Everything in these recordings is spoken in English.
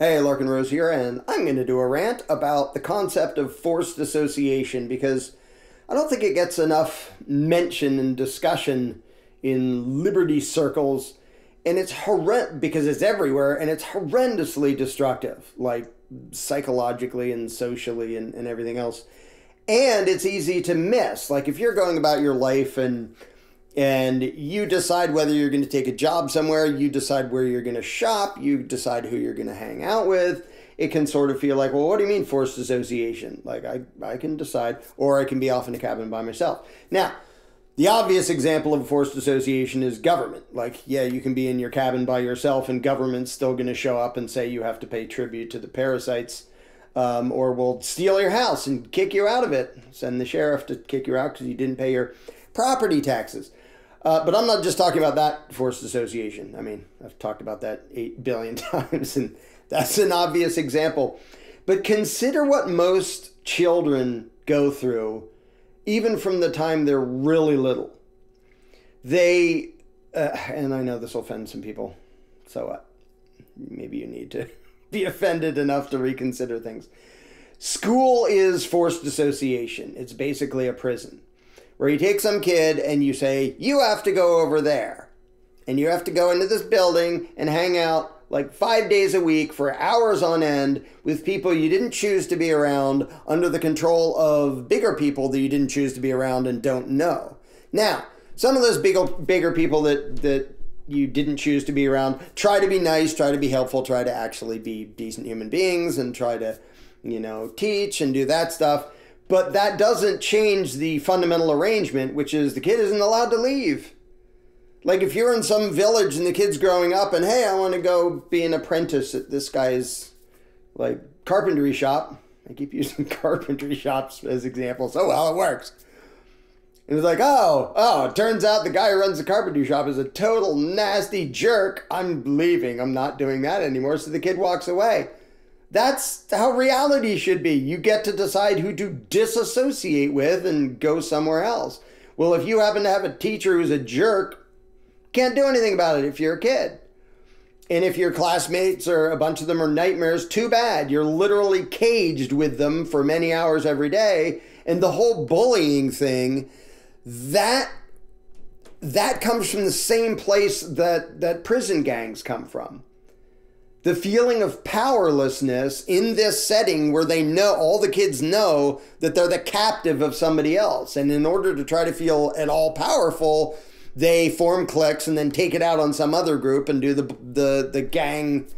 Hey, Larken Rose here, and I'm going to do a rant about the concept of forced association because I don't think it gets enough mention and discussion in liberty circles, and it's horrendous because it's everywhere, and it's horrendously destructive, like psychologically and socially and everything else. And it's easy to miss. Like if you're going about your life and you decide whether you're going to take a job somewhere, you decide where you're going to shop, you decide who you're going to hang out with, it can sort of feel like, well, what do you mean forced association? Like I can decide, or I can be off in a cabin by myself. Now, the obvious example of forced association is government. Like, yeah, you can be in your cabin by yourself and government's still going to show up and say you have to pay tribute to the parasites, or will steal your house and kick you out of it. Send the sheriff to kick you out because you didn't pay your property taxes. But I'm not just talking about that forced association. I mean, I've talked about that 8 billion times, and that's an obvious example. But consider what most children go through, even from the time they're really little. They, and I know this will offend some people, so what? Maybe you need to be offended enough to reconsider things. School is forced association. It's basically a prison, where you take some kid and you say, you have to go over there. And you have to go into this building and hang out like 5 days a week for hours on end with people you didn't choose to be around under the control of bigger people that you didn't choose to be around and don't know. Now, some of those bigger people that you didn't choose to be around try to be nice, try to be helpful, try to actually be decent human beings and try to, teach and do that stuff. But that doesn't change the fundamental arrangement, which is the kid isn't allowed to leave. Like if you're in some village and the kid's growing up and, hey, I want to go be an apprentice at this guy's like carpentry shop. I keep using carpentry shops as examples. Oh, well, it works. And it's like, oh, it turns out the guy who runs the carpentry shop is a total nasty jerk. I'm leaving. I'm not doing that anymore. So the kid walks away. That's how reality should be. You get to decide who to disassociate with and go somewhere else. Well, if you happen to have a teacher who's a jerk, can't do anything about it if you're a kid. And if your classmates or a bunch of them are nightmares, too bad. You're literally caged with them for many hours every day. And the whole bullying thing, that comes from the same place that prison gangs come from. The feeling of powerlessness in this setting where they know, all the kids know that they're the captive of somebody else. And in order to try to feel at all powerful, they form cliques and then take it out on some other group and do the gang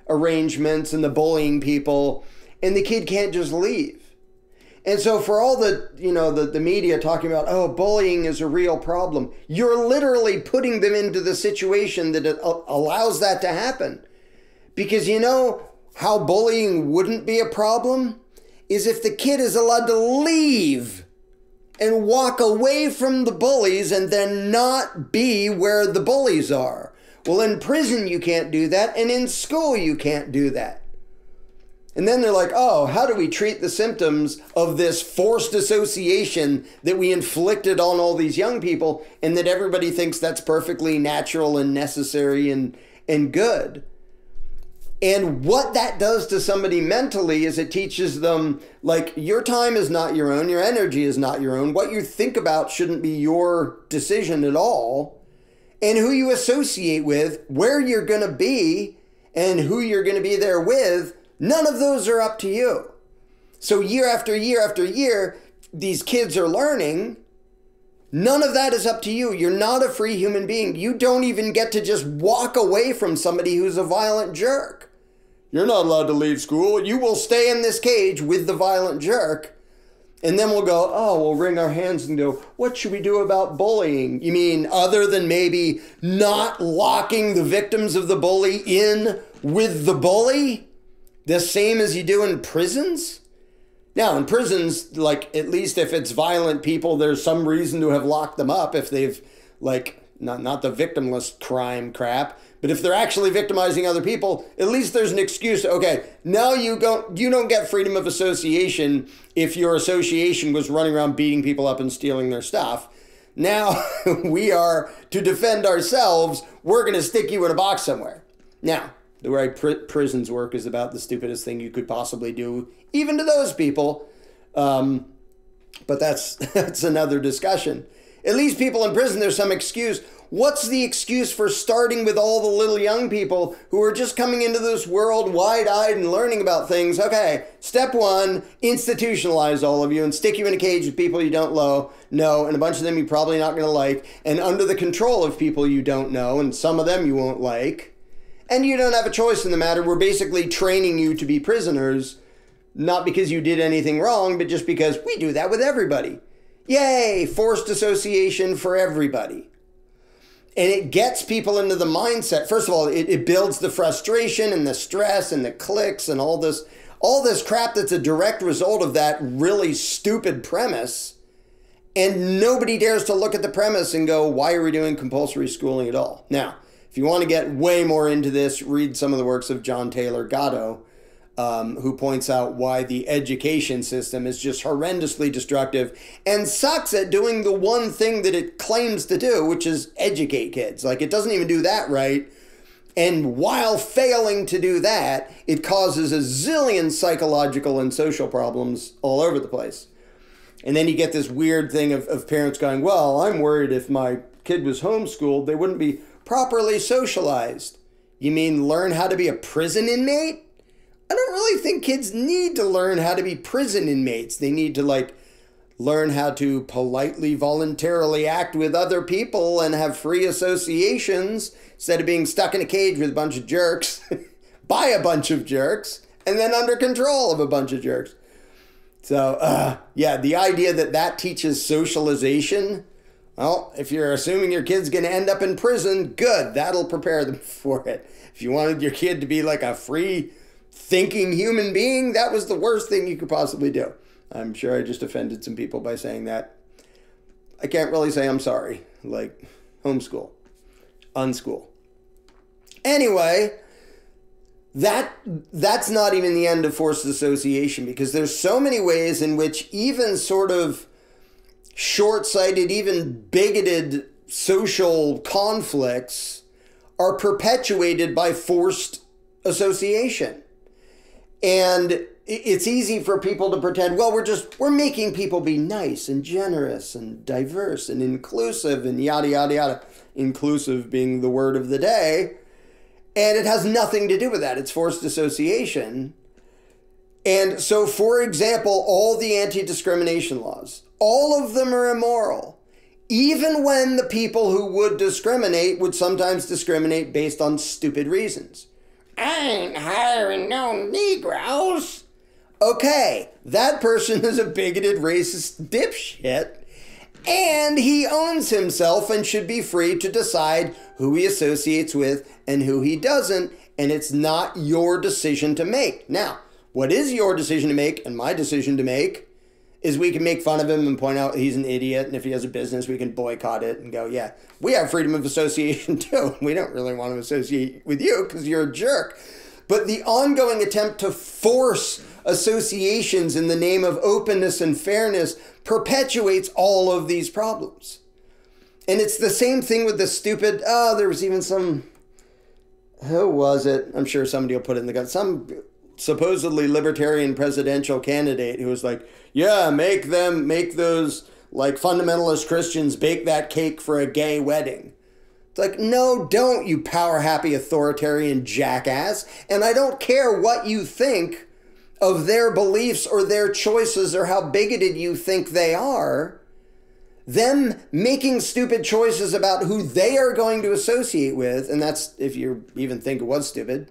arrangements and the bullying people. And the kid can't just leave. And so for all the media talking about, oh, bullying is a real problem, you're literally putting them into the situation that allows that to happen. Because you know how bullying wouldn't be a problem? Is if the kid is allowed to leave and walk away from the bullies and then not be where the bullies are. Well, in prison you can't do that, and in school you can't do that. And then they're like, oh, how do we treat the symptoms of this forced association that we inflicted on all these young people and that everybody thinks that's perfectly natural and necessary and good? And what that does to somebody mentally is it teaches them, like, your time is not your own, your energy is not your own. What you think about shouldn't be your decision at all. And who you associate with, where you're going to be, and who you're going to be there with, none of those are up to you. So year after year after year, these kids are learning. None of that is up to you. You're not a free human being. You don't even get to just walk away from somebody who's a violent jerk. You're not allowed to leave school. You will stay in this cage with the violent jerk. And then we'll go, oh, we'll wring our hands and go, what should we do about bullying? You mean other than maybe not locking the victims of the bully in with the bully? The same as you do in prisons? Now, in prisons, like, at least if it's violent people, there's some reason to have locked them up if they've, like, not the victimless crime crap, but if they're actually victimizing other people, at least there's an excuse. Okay, now you don't get freedom of association if your association was running around beating people up and stealing their stuff. Now we are, to defend ourselves, we're going to stick you in a box somewhere. Now, The way prisons work is about the stupidest thing you could possibly do, even to those people. But that's another discussion. At least people in prison, there's some excuse. What's the excuse for starting with all the little young people who are just coming into this world wide-eyed and learning about things? Okay, step one, institutionalize all of you and stick you in a cage with people you don't know, and a bunch of them you're probably not going to like, and under the control of people you don't know, and some of them you won't like. And you don't have a choice in the matter. We're basically training you to be prisoners, not because you did anything wrong, but just because we do that with everybody. Yay, forced association for everybody. And it gets people into the mindset. First of all, it builds the frustration and the stress and the clicks and all this crap that's a direct result of that really stupid premise. And nobody dares to look at the premise and go, why are we doing compulsory schooling at all? Now, if you want to get way more into this, read some of the works of John Taylor Gatto, who points out why the education system is just horrendously destructive and sucks at doing the one thing that it claims to do, which is educate kids. Like, it doesn't even do that right. And while failing to do that, it causes a zillion psychological and social problems all over the place. And then you get this weird thing of parents going, well, I'm worried if my kid was homeschooled, they wouldn't be properly socialized. You mean learn how to be a prison inmate? I don't really think kids need to learn how to be prison inmates. They need to learn how to politely, voluntarily act with other people and have free associations instead of being stuck in a cage with a bunch of jerks, by a bunch of jerks, and then under control of a bunch of jerks. So, yeah, the idea that teaches socialization, well, if you're assuming your kid's going to end up in prison, good, that'll prepare them for it. If you wanted your kid to be like a free thinking human being, that was the worst thing you could possibly do. I'm sure I just offended some people by saying that. I can't really say I'm sorry. Like, homeschool, unschool. Anyway, that's not even the end of forced association, because there's so many ways in which even sort of short-sighted, even bigoted social conflicts are perpetuated by forced association. And it's easy for people to pretend, well, we're making people be nice and generous and diverse and inclusive and yada, yada, yada. Inclusive being the word of the day. And it has nothing to do with that. It's forced association. And so, for example, all the anti-discrimination laws, all of them are immoral. Even when the people who would discriminate would sometimes discriminate based on stupid reasons. I ain't hiring no Negroes. Okay, that person is a bigoted, racist dipshit, and he owns himself and should be free to decide who he associates with and who he doesn't, and it's not your decision to make. Now, what is your decision to make and my decision to make is we can make fun of him and point out he's an idiot, and if he has a business, we can boycott it and go, yeah, we have freedom of association too. We don't really want to associate with you because you're a jerk. But the ongoing attempt to force associations in the name of openness and fairness perpetuates all of these problems. And it's the same thing with the stupid, there was even some, who was it? I'm sure somebody will put it in the gut. Some supposedly libertarian presidential candidate who was like, yeah, make those like fundamentalist Christians bake that cake for a gay wedding. It's like, no, don't, you power-happy authoritarian jackass. And I don't care what you think of their beliefs or their choices or how bigoted you think they are. Them making stupid choices about who they are going to associate with, and that's if you even think it was stupid,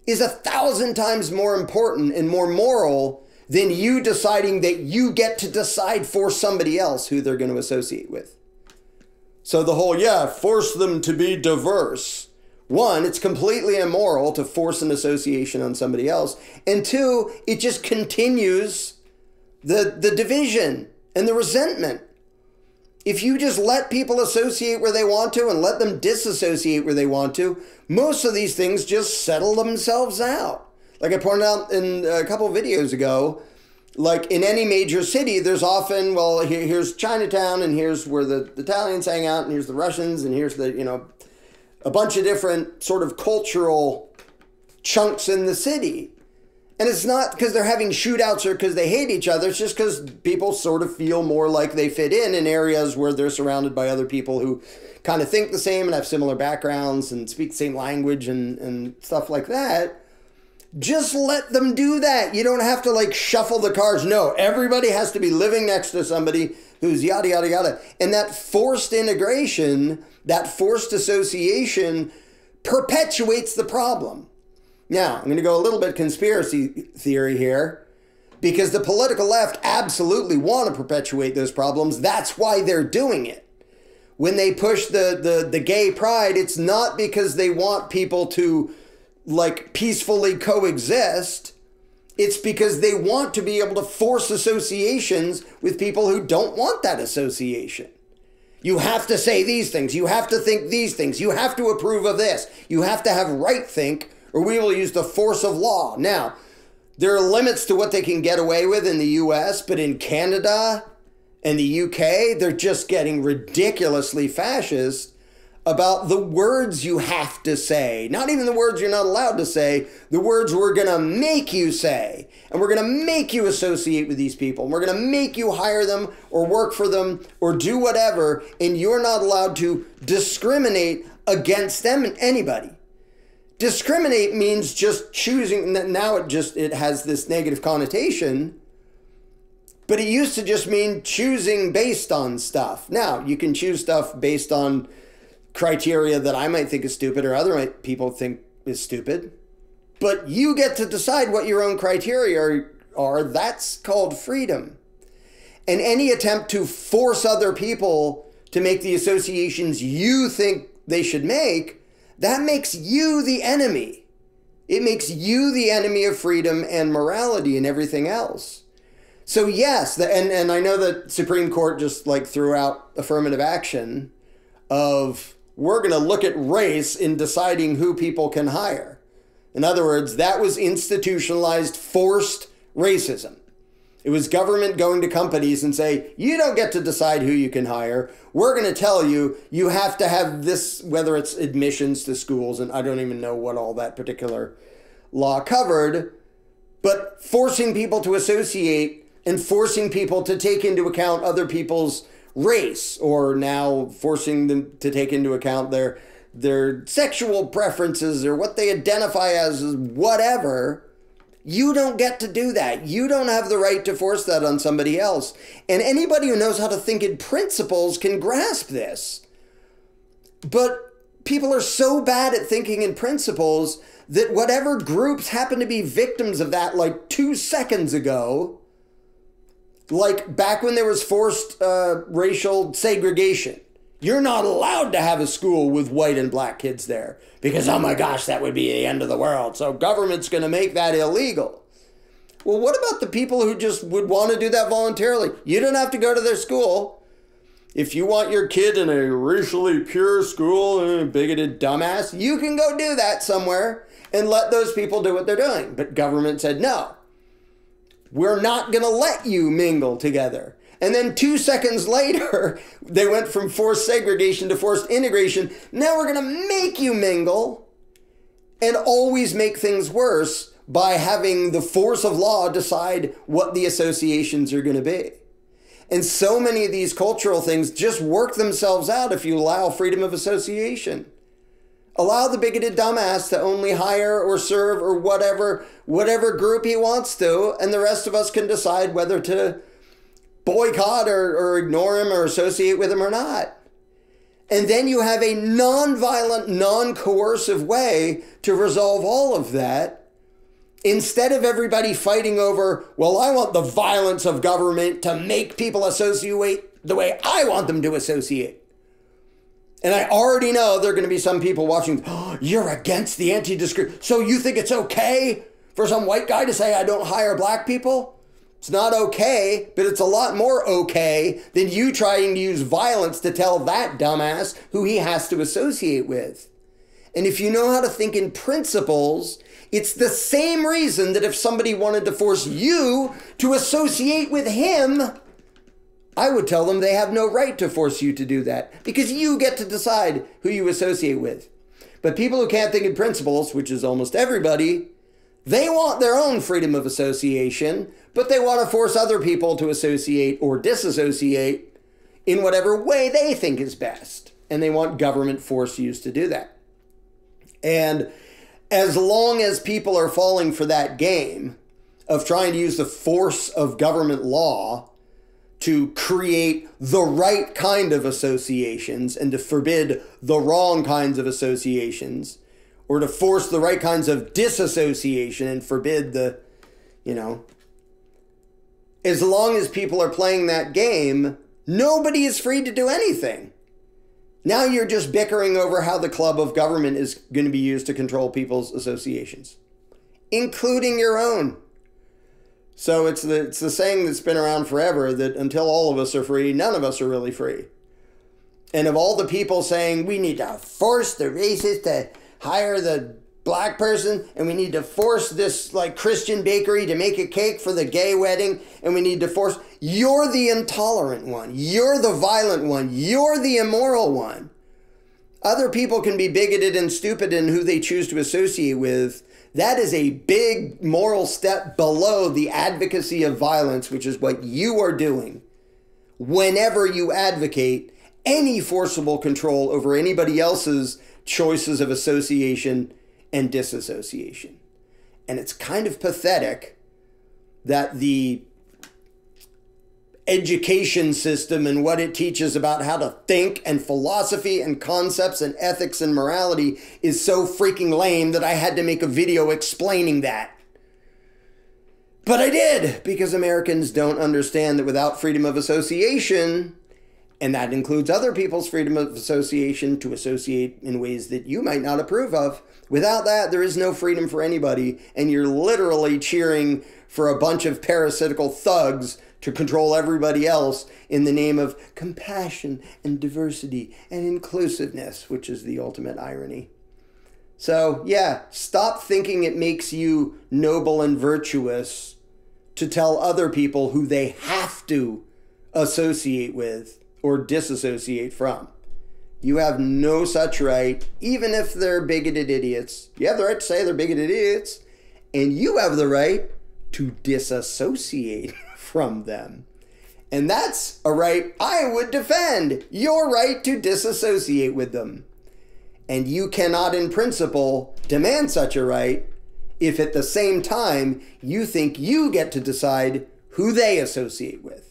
is 1,000 times more important and more moral than you deciding that you get to decide for somebody else who they're going to associate with. So the whole, force them to be diverse. One, it's completely immoral to force an association on somebody else. And two, it just continues the division and the resentment. If you just let people associate where they want to and let them disassociate where they want to, most of these things just settle themselves out. Like I pointed out in a couple of videos ago, like in any major city, there's often, well, here's Chinatown, and here's where the Italians hang out, and here's the Russians, and here's the, a bunch of different sort of cultural chunks in the city. And it's not because they're having shootouts or because they hate each other. It's just because people sort of feel more like they fit in areas where they're surrounded by other people who kind of think the same and have similar backgrounds and speak the same language and stuff like that. Just let them do that. You don't have to like shuffle the cards. No, everybody has to be living next to somebody who's yada, yada, yada. And that forced integration, that forced association perpetuates the problem. Now, I'm going to go a little bit conspiracy theory here, because the political left absolutely want to perpetuate those problems. That's why they're doing it. When they push the gay pride, it's not because they want people to like peacefully coexist. It's because they want to be able to force associations with people who don't want that association. You have to say these things. You have to think these things. You have to approve of this. You have to have right think, or we will use the force of law. Now, there are limits to what they can get away with in the US, but in Canada and the UK, they're just getting ridiculously fascist about the words you have to say. Not even the words you're not allowed to say, the words we're going to make you say. And we're going to make you associate with these people. And we're going to make you hire them or work for them or do whatever, and you're not allowed to discriminate against them and anybody. Discriminate means just choosing. Now it has this negative connotation, but it used to just mean choosing based on stuff. Now you can choose stuff based on criteria that I might think is stupid or other people think is stupid, but you get to decide what your own criteria are. That's called freedom. And any attempt to force other people to make the associations you think they should make, that makes you the enemy. It makes you the enemy of freedom and morality and everything else. So yes, and I know that Supreme Court just like threw out affirmative action of we're going to look at race in deciding who people can hire. In other words, that was institutionalized forced racism. It was government going to companies and say, you don't get to decide who you can hire. We're going to tell you, you have to have this, whether it's admissions to schools, and I don't even know what all that particular law covered, but forcing people to associate and forcing people to take into account other people's race, or now forcing them to take into account their sexual preferences or what they identify as whatever. You don't get to do that. You don't have the right to force that on somebody else. And anybody who knows how to think in principles can grasp this. But people are so bad at thinking in principles that whatever groups happen to be victims of that like 2 seconds ago, like back when there was forced racial segregation, you're not allowed to have a school with white and black kids there because, oh my gosh, that would be the end of the world. So government's going to make that illegal. Well, what about the people who just would want to do that voluntarily? You don't have to go to their school. If you want your kid in a racially pure school, bigoted dumbass, you can go do that somewhere and let those people do what they're doing. But government said, no, we're not going to let you mingle together. And then 2 seconds later, they went from forced segregation to forced integration. Now we're going to make you mingle and always make things worse by having the force of law decide what the associations are going to be. And so many of these cultural things just work themselves out if you allow freedom of association. Allow the bigoted dumbass to only hire or serve or whatever group he wants to, and the rest of us can decide whether to boycott or ignore him or associate with him or not. And then you have a non-violent, non-coercive way to resolve all of that, instead of everybody fighting over, well, I want the violence of government to make people associate the way I want them to associate. And I already know there are going to be some people watching, oh, you're against the anti-discrimination. So you think it's okay for some white guy to say I don't hire black people? It's not okay, but it's a lot more okay than you trying to use violence to tell that dumbass who he has to associate with. And if you know how to think in principles, it's the same reason that if somebody wanted to force you to associate with him, I would tell them they have no right to force you to do that because you get to decide who you associate with. But people who can't think in principles, which is almost everybody, they want their own freedom of association, but they want to force other people to associate or disassociate in whatever way they think is best. And they want government force used to do that. And as long as people are falling for that game of trying to use the force of government law to create the right kind of associations and to forbid the wrong kinds of associations, or to force the right kinds of disassociation and forbid the, as long as people are playing that game, nobody is free to do anything. Now you're just bickering over how the club of government is going to be used to control people's associations, including your own. So it's the saying that's been around forever that until all of us are free, none of us are really free. And of all the people saying we need to force the racist to hire the black person, and we need to force this Christian bakery to make a cake for the gay wedding, and we need to force, you're the intolerant one, you're the violent one, you're the immoral one. Other people can be bigoted and stupid in who they choose to associate with. That is a big moral step below the advocacy of violence, which is what you are doing whenever you advocate any forcible control over anybody else's choices of association and disassociation. And it's kind of pathetic that the education system and what it teaches about how to think and philosophy and concepts and ethics and morality is so freaking lame that I had to make a video explaining that. But I did, because Americans don't understand that without freedom of association, and that includes other people's freedom of association to associate in ways that you might not approve of. Without that, there is no freedom for anybody, and you're literally cheering for a bunch of parasitical thugs to control everybody else in the name of compassion and diversity and inclusiveness, which is the ultimate irony. So, yeah, stop thinking it makes you noble and virtuous to tell other people who they have to associate with or disassociate from. You have no such right, even if they're bigoted idiots. You have the right to say they're bigoted idiots, and you have the right to disassociate from them. And that's a right I would defend, your right to disassociate with them. And you cannot, in principle, demand such a right if at the same time you think you get to decide who they associate with.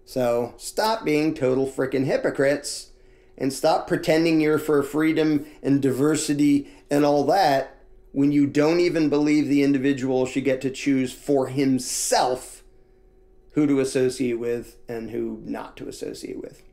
So stop being total frickin' hypocrites and stop pretending you're for freedom and diversity and all that when you don't even believe the individual should get to choose for himself who to associate with and who not to associate with.